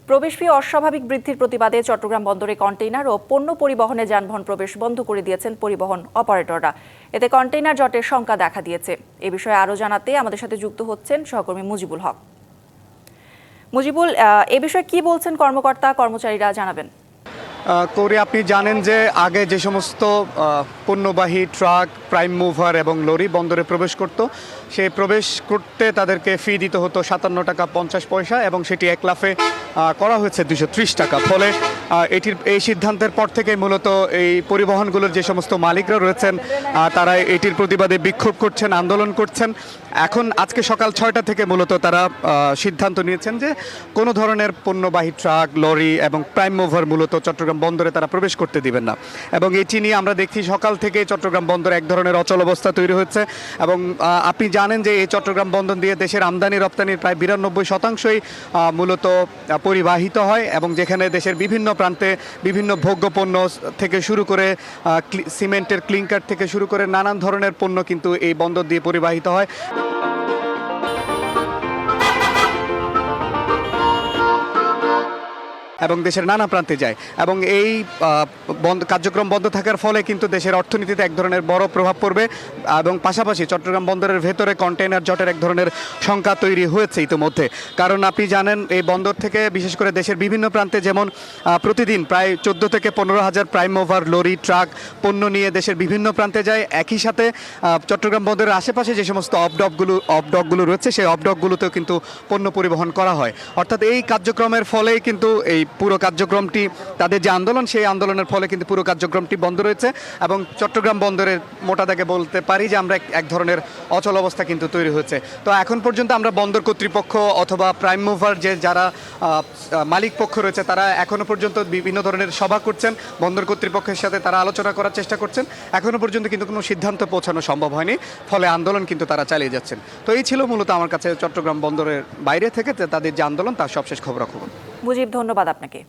প্রবেশ ফি অস্বাভাবিক বৃদ্ধির প্রতিবাদে চট্টগ্রাম বন্দরে কন্টেইনার ও পণ্য পরিবহনে যানবাহন প্রবেশ বন্ধ করে দিয়েছেন পরিবহন অপারেটররা। এতে কন্টেইনার জটের শঙ্কা দেখা দিয়েছে। এ বিষয়ে আরও জানাতে আমাদের সাথে যুক্ত হচ্ছেন সহকর্মী মুজিবুল হক। মুজিবুল, এ বিষয়ে কি বলছেন কর্মকর্তা কর্মচারীরা, জানাবেন। কৌরি, আপনি জানেন যে আগে যে সমস্ত পণ্যবাহী ট্রাক, প্রাইম মুভার এবং লরি বন্দরে প্রবেশ করত, সেই প্রবেশ করতে তাদেরকে ফি দিতে হতো 57 টাকা 50 পয়সা এবং সেটি এক লাফে করা হয়েছে 230 টাকা। ফলে এই সিদ্ধান্তের পর থেকে মূলত এই পরিবহনগুলোর যে সমস্ত মালিকরা রয়েছেন তারা এটির প্রতিবাদে বিক্ষোভ করছেন, আন্দোলন করছেন। এখন আজকে সকাল 6টা থেকে মূলত তারা সিদ্ধান্ত নিয়েছেন যে কোনো ধরনের পণ্যবাহী ট্রাক, লরি এবং প্রাইম মুভার মূলত চট্টগ্রাম বন্দরে তারা প্রবেশ করতে দিবেন না। এবং এটি নিয়ে আমরা দেখছি সকাল থেকে চট্টগ্রাম বন্দরে এক ধরনের অচল অবস্থা তৈরি হচ্ছে। এবং আপনি জানেন যে এই চট্টগ্রাম বন্দর দিয়ে দেশের আমদানি রপ্তানির প্রায় 92%ই মূলত পরিবাহিত হয়, এবং যেখানে দেশের বিভিন্ন প্রান্তে বিভিন্ন ভোগ্যপণ্য থেকে শুরু করে সিমেন্টের ক্লিংকার থেকে শুরু করে নানান ধরনের পণ্য কিন্তু এই বন্দর দিয়ে পরিবাহিত হয়। এবং দেশের নানা প্রান্তে যায়, এবং এই কার্যক্রম বন্ধ থাকার ফলে কিন্তু দেশের অর্থনীতিতে এক ধরনের বড় প্রভাব পড়বে। এবং পাশাপাশি চট্টগ্রাম বন্দরের ভেতরে কন্টেইনার জটের এক ধরনের শঙ্কা তৈরি হয়েছে ইতিমধ্যে। কারণ আপনি জানেন এই বন্দর থেকে বিশেষ করে দেশের বিভিন্ন প্রান্তে যেমন প্রতিদিন প্রায় 14 থেকে 15 হাজার প্রাইম মুভার, লরি, ট্রাক পণ্য নিয়ে দেশের বিভিন্ন প্রান্তে যায়। একই সাথে চট্টগ্রাম বন্দরের আশেপাশে যে সমস্ত অফডকগুলো রয়েছে সেই অফডকগুলোতেও কিন্তু পণ্য পরিবহন করা হয়। অর্থাৎ এই কার্যক্রমের ফলেই কিন্তু এই পুরো কার্যক্রমটি, তাদের যে আন্দোলন সেই আন্দোলনের ফলে কিন্তু পুরো কার্যক্রমটি বন্ধ রয়েছে। এবং চট্টগ্রাম বন্দরের মোটা দাগে বলতে পারি যে আমরা এক ধরনের অচল অবস্থা কিন্তু তৈরি হয়েছে। তো এখন পর্যন্ত আমরা বন্দর কর্তৃপক্ষ অথবা প্রাইম মুভার যে যারা মালিক পক্ষ রয়েছে তারা এখনো পর্যন্ত বিভিন্ন ধরনের সভা করছেন, বন্দর কর্তৃপক্ষের সাথে তারা আলোচনা করার চেষ্টা করছেন। এখনো পর্যন্ত কিন্তু কোনো সিদ্ধান্ত পৌঁছানো সম্ভব হয়নি, ফলে আন্দোলন কিন্তু তারা চালিয়ে যাচ্ছেন। তো এই ছিল মূলত আমার কাছে চট্টগ্রাম বন্দরের বাইরে থেকে তাদের যে আন্দোলন তার সবশেষ খবরাখবর। মুজিব, ধন্যবাদ আপনাকে।